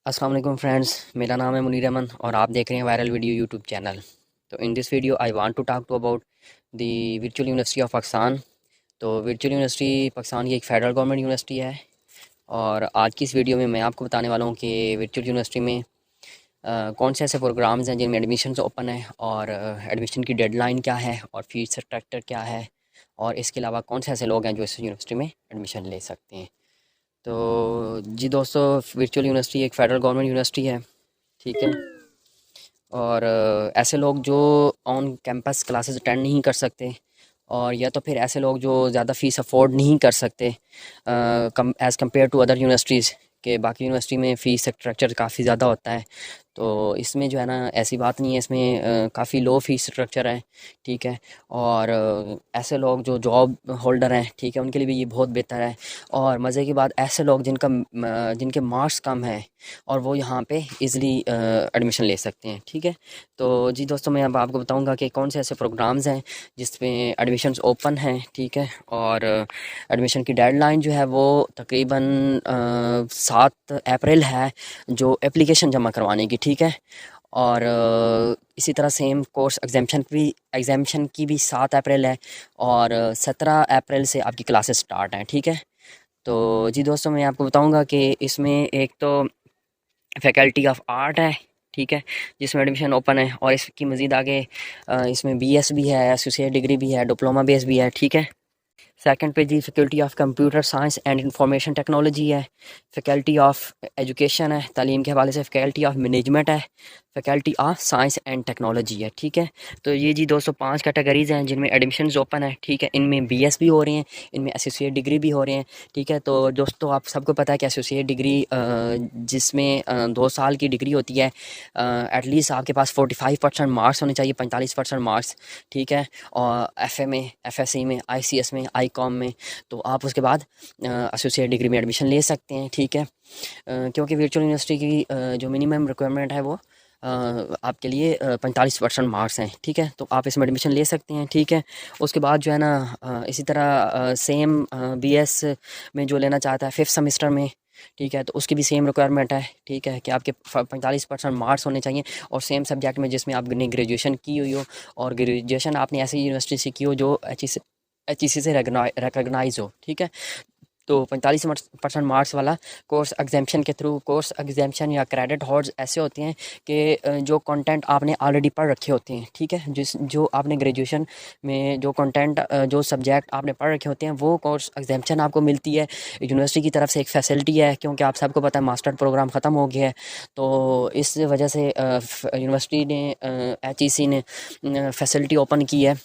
अस्सलाम वालेकुम फ्रेंड्स, मेरा नाम है मुनीर अमन और आप देख रहे हैं वायरल वीडियो यूट्यूब चैनल। तो in this video I want to talk to about the virtual university of Pakistan. तो वर्चुअल यूनिवर्सिटी पाकिस्तान की एक फ़ेडरल गवर्नमेंट यूनिवर्सिटी है और आज की इस वीडियो में मैं आपको बताने वाला हूँ कि वर्चुअल यूनिवर्सिटी में कौन से ऐसे प्रोग्राम्स हैं जिनमें एडमिशन ओपन है और एडमिशन की डेडलाइन क्या है और फीस स्ट्रक्चर क्या है, और इसके अलावा कौन से ऐसे लोग हैं जो इस यूनिवर्सिटी में एडमिशन ले सकते हैं। तो जी दोस्तों, वर्चुअल यूनिवर्सिटी एक फ़ेडरल गवर्नमेंट यूनिवर्सिटी है, ठीक है। और ऐसे लोग जो ऑन कैंपस क्लासेस अटेंड नहीं कर सकते, और या तो फिर ऐसे लोग जो ज़्यादा फ़ीस अफोर्ड नहीं कर सकते कम as compare to other universities के, बाकी यूनिवर्सिटी में फ़ीस स्ट्रक्चर काफ़ी ज़्यादा होता है। तो इसमें जो है ना, ऐसी बात नहीं है, इसमें काफ़ी लो फीस स्ट्रक्चर है, ठीक है। और ऐसे लोग जो जॉब होल्डर हैं, ठीक है, उनके लिए भी ये बहुत बेहतर है। और मज़े की बात, ऐसे लोग जिनके मार्क्स कम हैं और वो यहाँ पे इजीली एडमिशन ले सकते हैं, ठीक है। तो जी दोस्तों, मैं अब आपको बताऊंगा कि कौन से ऐसे प्रोग्राम्स हैं जिसमें एडमिशन्स ओपन हैं, ठीक है। और एडमिशन की डेडलाइन जो है वो तकरीबन 7 अप्रैल है, जो एप्लीकेशन जमा करवाने की, ठीक है। और इसी तरह सेम कोर्स एग्जामेशन की भी 7 अप्रैल है, और 17 अप्रैल से आपकी क्लासेस स्टार्ट हैं, ठीक है। तो जी दोस्तों, मैं आपको बताऊंगा कि इसमें एक तो फैकल्टी ऑफ आर्ट है, ठीक है, जिसमें एडमिशन ओपन है। और इसकी मज़ीद आगे इसमें बीएस भी है, एसोसिएट डिग्री भी है, डिप्लोमा बेस भी है, ठीक है। सेकंड पे जी faculty of computer science and information technology है। फैकल्टी ऑफ एजुकेशन है, तालीम के हवाले से फैकल्टी ऑफ मैनेजमेंट है। Faculty of science and technology है, ठीक है। तो ये जी दोस्तों 5 कैटेगरीज़ हैं जिनमें एडमिशन्स ओपन है, ठीक है। इनमें बीएस भी हो रहे हैं, इनमें एसोसिएट डिग्री भी हो रहे हैं, ठीक है। तो दोस्तों, आप सबको पता है कि एसोसिएट डिग्री जिसमें 2 साल की डिग्री होती है, एटलीस्ट आपके पास 45% मार्क्स होने चाहिए, 45% मार्क्स, ठीक है। और एफ ए में, एफ एस सी में, आई सी एस में, आई कॉम में, तो आप उसके बाद एसोसिएट डिग्री में एडमिशन ले सकते हैं, ठीक है। क्योंकि वर्चुअल यूनिवर्सिटी की जो मिनिमम रिक्वायरमेंट है वो आपके लिए 45% मार्क्स हैं, ठीक है। तो आप इसमें एडमिशन ले सकते हैं, ठीक है। उसके बाद जो है ना, इसी तरह सेम बीएस में जो लेना चाहता है 5th सेमेस्टर में, ठीक है, तो उसकी भी सेम रिक्वायरमेंट है, ठीक है, कि आपके 45% मार्क्स होने चाहिए और सेम सब्जेक्ट में जिसमें आपने ग्रेजुएशन की हुई हो, और ग्रेजुएशन आपने ऐसी यूनिवर्सिटी से की हो जो एच ई सी से रिकगनाइज हो, ठीक है। तो 45% मार्क्स वाला कोर्स एग्जामेशन के थ्रू, कोर्स एग्जामेशन या क्रेडिट हॉर्स ऐसे होते हैं कि जो कंटेंट आपने ऑलरेडी पढ़ रखे होते हैं, ठीक है, जो आपने ग्रेजुएशन में जो कंटेंट जो सब्जेक्ट आपने पढ़ रखे होते हैं, वो कोर्स एग्जामेशन आपको मिलती है। यूनिवर्सिटी की तरफ से एक फैसिलिटी है, क्योंकि आप सबको पता है मास्टर प्रोग्राम ख़त्म हो गया है। तो इस वजह से यूनिवर्सिटी ने, एच ई सी ने फैसिलिटी ओपन की है।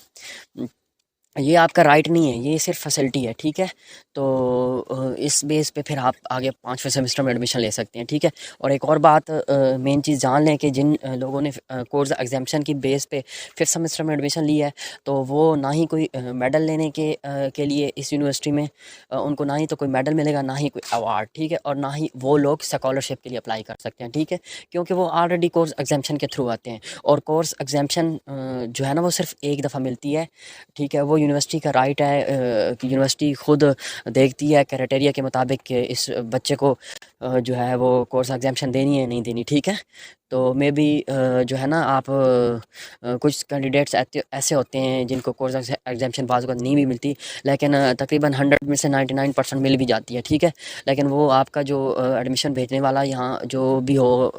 ये आपका राइट नहीं है, ये सिर्फ फैसिलिटी है, ठीक है। तो इस बेस पे फिर आप आगे 5वें सेमेस्टर में एडमिशन ले सकते हैं, ठीक है। और एक और बात, मेन चीज़ जान लें कि जिन लोगों ने कोर्स एग्जामेशन की बेस पे 5th सेमेस्टर में एडमिशन लिया है, तो वो ना ही कोई मेडल लेने के लिए इस यूनिवर्सिटी में उनको ना ही तो कोई मेडल मिलेगा, ना ही कोई अवार्ड, ठीक है। और ना ही वो लोग स्कॉलरशिप के लिए अप्लाई कर सकते हैं, ठीक है, क्योंकि वो ऑलरेडी कोर्स एग्जामेशन के थ्रू आते हैं। और कोर्स एग्जामेशन जो है ना, वो सिर्फ एक दफ़ा मिलती है, ठीक है। वो यूनिवर्सिटी का राइट है कि यूनिवर्सिटी खुद देखती है क्राइटेरिया के मुताबिक कि इस बच्चे को जो है वो कोर्स एग्जामेशन देनी है नहीं देनी, ठीक है। तो मे बी जो है ना, आप कुछ कैंडिडेट्स ऐसे होते हैं जिनको कोर्स एग्जामेशन बाज़ वक़्त नहीं भी मिलती, लेकिन तकरीबन 100 में से 99% मिल भी जाती है, ठीक है। लेकिन वो आपका जो एडमिशन भेजने वाला, यहाँ जो भी हो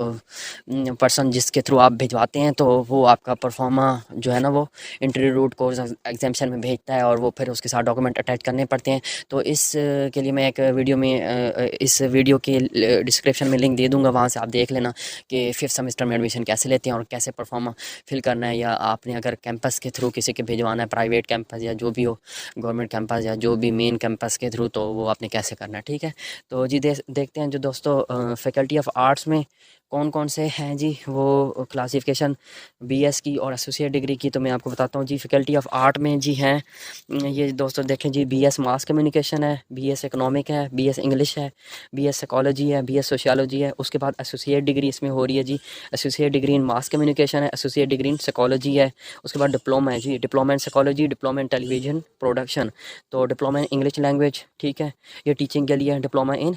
पर्सन जिसके थ्रू आप भिजवाते हैं, तो वो आपका परफॉर्मा जो है ना, वो इंटरव्यू रूट कोर्स एग्जामेशन में भेजता है, और वो फिर उसके साथ डॉक्यूमेंट अटैच करने पड़ते हैं। तो इस के लिए मैं एक वीडियो में इस वीडियो के डिस्क्रिप्शन में लिंक दे दूंगा, वहाँ से आप देख लेना कि 5th सेमेस्टर में एडमिशन कैसे लेते हैं और कैसे परफॉर्मा फिल करना है। या आपने अगर कैंपस के थ्रू किसी के भिजवाना है, प्राइवेट कैंपस या जो भी हो, गवर्नमेंट कैंपस या जो भी मेन कैंपस के थ्रू, तो वो आपने कैसे करना है, ठीक है। तो जी देखते हैं जो दोस्तों, फैकल्टी ऑफ आर्ट्स में कौन कौन से हैं जी वो क्लासिफिकेशन बीएस की और एसोसिएट डिग्री की। तो मैं आपको बताता हूँ जी, फैकल्टी ऑफ आर्ट में जी हैं ये दोस्तों, देखें जी, बीएस मास कम्युनिकेशन है, बीएस इकोनॉमिक है, बीएस इंग्लिश है, बीएस साइकोलॉजी है, बीएस सोशियोलॉजी है। उसके बाद एसोसिएट डिग्री इसमें हो रही है जी, associate degree in mass communication है, एसोसिएट डिग्री इन साइकोलॉजी है। उसके बाद डिप्लोमा है जी, diploma in psychology, diploma in television production, तो डिप्लोमा इन इंग्लिश लैंग्वेज, ठीक है, ये टीचिंग के लिए है। डिप्लोमा इन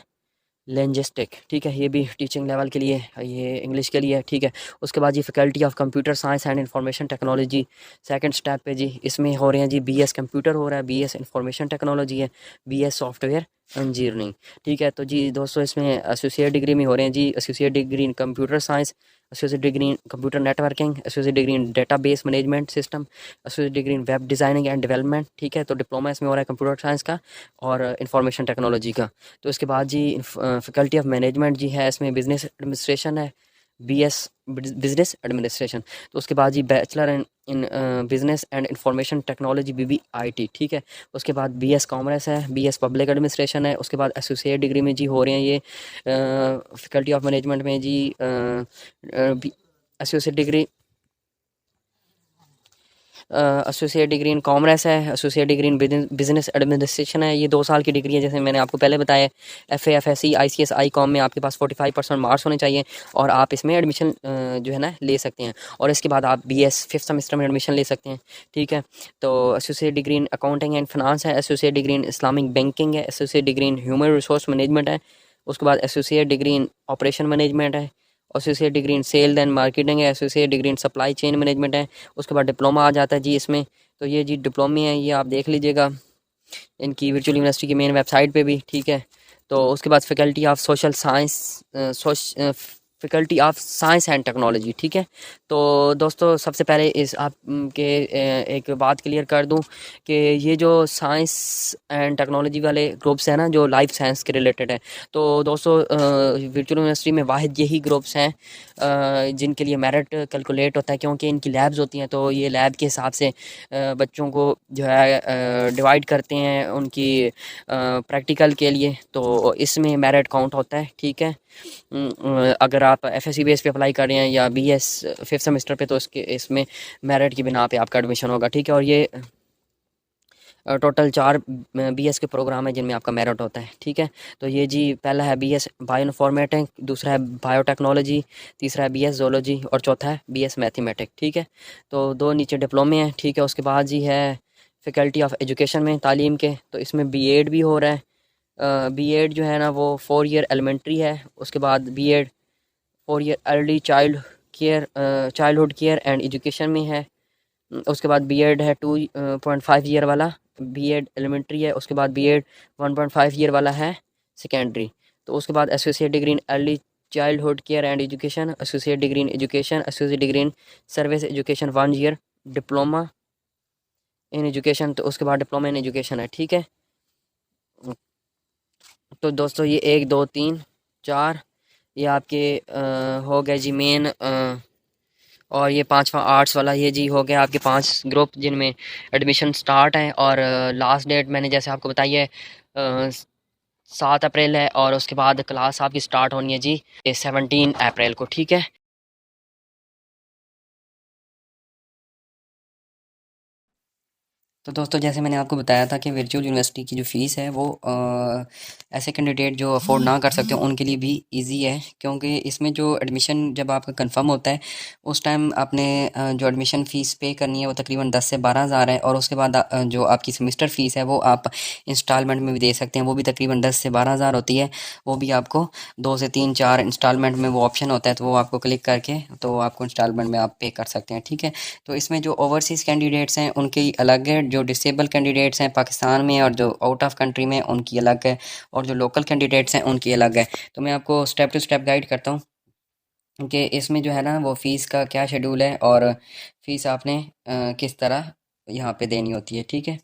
लिंग्विस्टिक, ठीक है, ये भी टीचिंग लेवल के लिए, ये इंग्लिश के लिए है, ठीक है। उसके बाद जी faculty of computer science and information technology, second step पे जी इसमें हो रहे हैं जी बीएस कंप्यूटर हो रहा है, बीएस इंफॉर्मेशन टेक्नोलॉजी है, बीएस सॉफ्टवेयर इंजीनियरिंग, ठीक है। तो जी दोस्तों इसमें एसोसिएट डिग्री में हो रहे हैं जी associate degree in computer science, associate degree in computer networking, associate degree in database management system, associate degree in web designing and development, ठीक है। तो डिप्लोमा इसमें हो रहा है कंप्यूटर साइंस का और इंफॉर्मेशन टेक्नोलॉजी का। तो इसके बाद जी फैकल्टी ऑफ मैनेजमेंट जी है, इसमें बिजनेस एडमिनिस्ट्रेशन है, बीएस बिजनेस एडमिनिस्ट्रेशन। तो उसके बाद जी bachelor in in business and information technology BBIT, ठीक है। उसके बाद बीएस कॉमर्स है, बीएस पब्लिक एडमिनिस्ट्रेशन है। उसके बाद एसोसिएट डिग्री में जी हो रहे हैं ये फैकल्टी ऑफ मैनेजमेंट में जी associate degree, associate degree in commerce है, associate degree in business administration है। ये 2 साल की डिग्री है, जैसे मैंने आपको पहले बताया। एफए, एफएससी, आईसीएस, आईकॉम में आपके पास 45% मार्क्स होने चाहिए और आप इसमें एडमिशन जो है ना ले सकते हैं। और इसके बाद आप बीएस फिफ्थ सेमेस्टर में एडमिशन ले सकते हैं, ठीक है। तो associate degree in accounting and finance है, associate degree in Islamic banking है, associate degree in human resource management है। उसके बाद associate degree in operation management है, associate degree in sale and marketing है, associate degree in supply chain management है। उसके बाद डिप्लोमा आ जाता है जी इसमें। तो ये जी डिप्लोमे हैं, ये आप देख लीजिएगा इनकी वर्चुअल यूनिवर्सिटी की मेन वेबसाइट पे भी, ठीक है। तो उसके बाद faculty of social science, faculty of science and technology, ठीक है। तो दोस्तों सबसे पहले इस आप के एक बात क्लियर कर दूं कि ये जो साइंस एंड टेक्नोलॉजी वाले ग्रुप्स हैं ना, जो लाइफ साइंस के रिलेटेड है, तो दोस्तों वर्चुअल यूनिवर्सिटी में वाहिद यही ग्रुप्स हैं जिनके लिए मेरिट कैलकुलेट होता है, क्योंकि इनकी लैब्स होती हैं। तो ये लैब के हिसाब से बच्चों को जो है डिवाइड करते हैं उनकी प्रैक्टिकल के लिए। तो इसमें मेरिट काउंट होता है, ठीक है। अगर आप एफएससी बेस पे अप्लाई कर रहे हैं या बीएस फिफ्थ सेमेस्टर पे, तो इसमें मेरिट की बिना पे आपका एडमिशन होगा, ठीक है। और ये टोटल 4 बीएस के प्रोग्राम है जिनमें आपका मेरिट होता है, ठीक है। तो ये जी पहला है बीएस बायो इन्फॉर्मेटिक, दूसरा है बायोटेक्नोलॉजी, तीसरा है बीएस जोलॉजी और चौथा है बीएस मैथमेटिक, ठीक है। तो 2 नीचे डिप्लोमे हैं, ठीक है। उसके बाद जी है फैकल्टी ऑफ एजुकेशन में तालीम के, तो इसमें बीएड भी हो रहा है। बीएड जो है ना वो 4 ईयर एलिमेंट्री है। उसके बाद BEd 4 year early childhood care and education में है। उसके बाद बीएड है 2.5 ईयर वाला, बीएड एलिमेंट्री है। उसके बाद बीएड 1.5 ईयर वाला है सेकेंडरी। तो उसके बाद associate degree in early childhood care and education, associate degree in education, associate degree in service education 1 year, diploma in education. तो उसके बाद डिप्लोमा इन एजुकेशन है, ठीक है। तो दोस्तों ये 1 2 3 4 ये आपके हो गए जी मेन, और ये पांचवा आर्ट्स वाला, ये जी हो गया आपके 5 ग्रुप जिनमें एडमिशन स्टार्ट है। और लास्ट डेट मैंने जैसे आपको बताई है 7 अप्रैल है, और उसके बाद क्लास आपकी स्टार्ट होनी है जी 17 अप्रैल को, ठीक है। तो दोस्तों जैसे मैंने आपको बताया था कि वर्चुअल यूनिवर्सिटी की जो फ़ीस है वो ऐसे कैंडिडेट जो अफोर्ड ना कर सकते उनके लिए भी इजी है, क्योंकि इसमें जो एडमिशन जब आपका कंफर्म होता है उस टाइम आपने जो एडमिशन फ़ीस पे करनी है वो तकरीबन 10 से 12 हज़ार है। और उसके बाद जो आपकी सेमेस्टर फ़ीस है वो आप इंस्टॉलमेंट में भी दे सकते हैं, वो भी तकरीबन 10 से 12 हज़ार होती है। वो भी आपको 2 से 3 4 इंस्टॉलमेंट में वो ऑप्शन होता है, तो वो आपको क्लिक करके तो आपको इंस्टॉलमेंट में आप पे कर सकते हैं, ठीक है। तो इसमें जो ओवरसीज़ कैंडिडेट्स हैं उनकी अलग है, जो डिसेबल कैंडिडेट्स हैं पाकिस्तान में और जो आउट ऑफ कंट्री में उनकी अलग है, और जो लोकल कैंडिडेट्स हैं उनकी अलग है। तो मैं आपको स्टेप टू स्टेप गाइड करता हूँ कि इसमें जो है ना वो फ़ीस का क्या शेड्यूल है और फ़ीस आपने किस तरह यहाँ पे देनी होती है, ठीक है।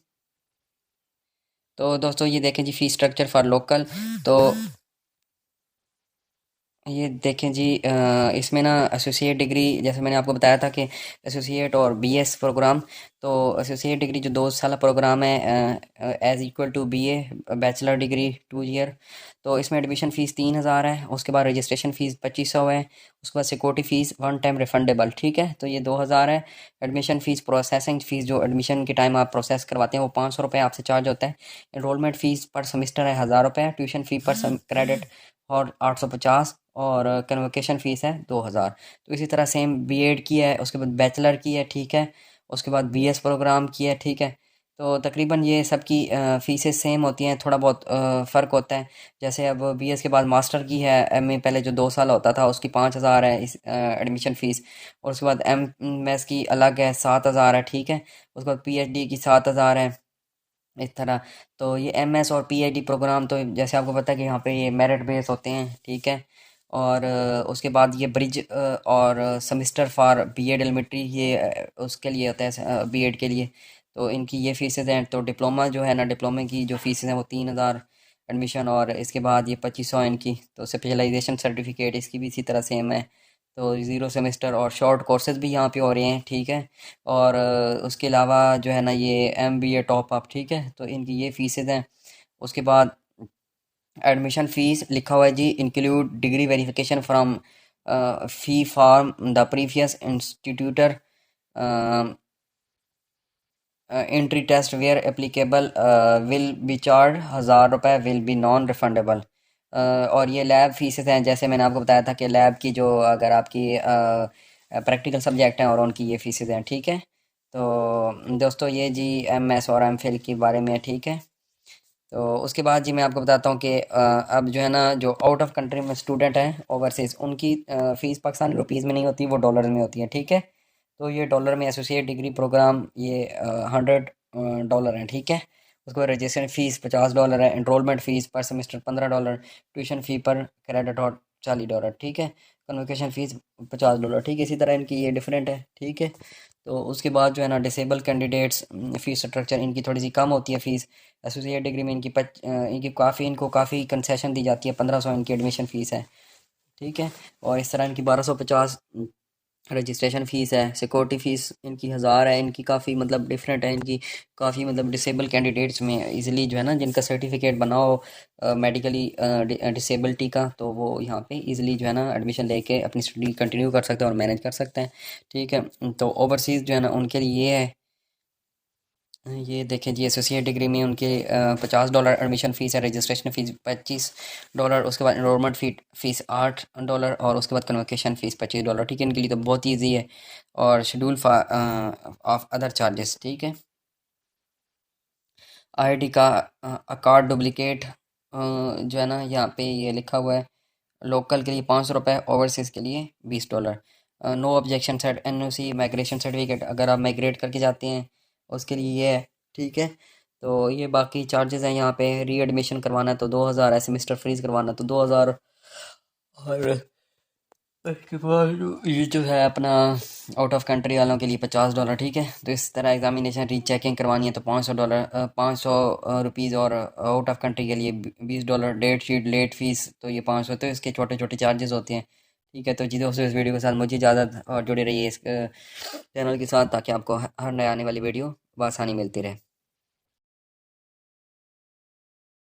तो दोस्तों ये देखें जी फ़ीस स्ट्रक्चर फॉर लोकल। तो ये देखें जी इसमें ना एसोसिएट डिग्री, जैसे मैंने आपको बताया था कि एसोसिएट और बीएस प्रोग्राम, तो एसोसिएट डिग्री जो 2 साल प्रोग्राम है as equal to BA bachelor degree 2 year. तो इसमें एडमिशन फ़ीस 3 हज़ार है। उसके बाद रजिस्ट्रेशन फ़ीस 2500 है। उसके बाद सिक्योरिटी फ़ीस 1 टाइम रिफंडेबल, ठीक है। तो ये 2 हज़ार है। एडमिशन फ़ीस प्रोसेसिंग फ़ीस जो एडमिशन के टाइम आप प्रोसेस करवाते हैं वो 500 रुपये आपसे चार्ज होता है। एनरोलमेंट फ़ीस पर सेमेस्टर है 1000 रुपये। ट्यूशन फ़ी पर क्रेडिट और 850, और कन्वोकेशन फ़ीस है 2000। तो इसी तरह सेम बीएड की है, उसके बाद बैचलर की है, ठीक है। उसके बाद बीएस प्रोग्राम की है, ठीक है। तो तकरीबन ये सब की फ़ीसें सेम होती हैं, थोड़ा बहुत फ़र्क होता है। जैसे अब बीएस के बाद मास्टर की है, एमए पहले जो 2 साल होता था उसकी 5,000 है इस एडमिशन फ़ीस। और उसके बाद एमएस की अलग है, 7,000 है, ठीक है। उसके बाद पीएचडी की 7,000 है, इस तरह। तो ये एमएस और पीएचडी प्रोग्राम तो जैसे आपको पता है कि यहाँ पे ये मेरिट बेस होते हैं, ठीक है। और उसके बाद ये ब्रिज और सेमिस्टर फॉर बीएड एलिमेंट्री, ये उसके लिए होता है, बीएड के लिए। तो इनकी ये फीसेज हैं। तो डिप्लोमा जो है ना, डिप्लोमे की जो फीसेज हैं वो 3,000 एडमिशन, और इसके बाद ये 2500 इनकी। तो स्पेशलाइजेशन सर्टिफिकेट इसकी भी इसी तरह सेम है। तो ज़ीरो सेमेस्टर और शॉर्ट कोर्सेज भी यहाँ पे हो रहे हैं, ठीक है। और उसके अलावा जो है ना ये एमबीए टॉप अप, ठीक है। तो इनकी ये फीसेज हैं। उसके बाद एडमिशन फ़ीस लिखा हुआ है जी, include degree verification from fee form the previous institute, entry test where applicable will be charge, 1,000 रुपये विल बी नॉन रिफंडेबल। और ये लैब फीसेस हैं, जैसे मैंने आपको बताया था कि लैब की जो अगर आपकी प्रैक्टिकल सब्जेक्ट हैं और उनकी ये फीसेस हैं, ठीक है। तो दोस्तों ये जी एमएस और एमफिल के बारे में है, ठीक है। तो उसके बाद जी मैं आपको बताता हूँ कि अब जो है ना, जो आउट ऑफ कंट्री में स्टूडेंट हैं ओवरसीज़, उनकी फ़ीस पाकिस्तानी रुपीज़ में नहीं होती, वो डॉलर में होती है, ठीक है। तो ये डॉलर में एसोसिएट डिग्री प्रोग्राम ये 100 डॉलर हैं, ठीक है। उसके बाद रजिस्ट्रेशन फ़ीस $50 है, एनरोलमेंट फ़ीस पर सेमेस्टर $15, ट्यूशन फ़ी पर क्रेडिट और $40, ठीक है। कन्वोकेशन फ़ीस $50, ठीक है। इसी तरह इनकी ये डिफरेंट है, ठीक है। तो उसके बाद जो है ना डिसेबल कैंडिडेट्स फ़ीस स्ट्रक्चर इनकी थोड़ी सी कम होती है फ़ीस। एसोसिएट डिग्री में इनको काफ़ी कंसेशन दी जाती है, 1,500 इनकी एडमिशन फ़ीस है, ठीक है। और इस तरह इनकी 1250 रजिस्ट्रेशन फ़ीस है। सिक्योरिटी फ़ीस इनकी 1,000 है। इनकी काफ़ी मतलब डिफरेंट है, इनकी काफ़ी मतलब डिसेबल कैंडिडेट्स में इजीली जो है ना, जिनका सर्टिफिकेट बना हो मेडिकली डिसेबिलिटी का, तो वो यहाँ पे इजीली जो है ना एडमिशन लेके अपनी स्टडी कंटिन्यू कर सकते हैं और मैनेज कर सकते हैं, ठीक है। तो ओवरसीज़ जो है ना उनके लिए ये है, ये देखें जी, एसोसिएट डिग्री में उनके $50 एडमिशन फ़ीस है, रजिस्ट्रेशन फ़ीस $25, उसके बाद एनरोलमेंट फ़ीस $8, और उसके बाद कन्वोकेशन फ़ीस $25, ठीक है। इनके लिए तो बहुत ईजी है। और शेड्यूल ऑफ अदर चार्जेस, ठीक है। आईडी का कार्ड डुप्लिकेट जो है ना यहाँ पे ये लिखा हुआ है, लोकल के लिए $500, ओवरसीज़ के लिए $20। No objection set NOC migration certificate, अगर आप माइग्रेट करके जाते हैं उसके लिए ये है, ठीक है। तो ये बाकी चार्जेस हैं। यहाँ पे री एडमिशन करवाना है तो 2,000 है, सेमेस्टर फ्रीज करवाना है तो 2,000। और उसके बाद ये जो है अपना आउट ऑफ कंट्री वालों के लिए $50, ठीक है। तो इस तरह एग्जामिनेशन री चेकिंग करवानी है तो $500, 500 रुपीज़। और आउट ऑफ कंट्री के लिए $20। डेट शीट लेट फीस तो ये 500। तो इसके छोटे छोटे चार्जेस होते हैं, ठीक है। तो जी दोस्तों, इस वीडियो के साथ मुझे इजाज़त, और जुड़े रहिए इस चैनल के साथ, ताकि आपको हर नए आने वाली वीडियो बआसानी मिलती रहे।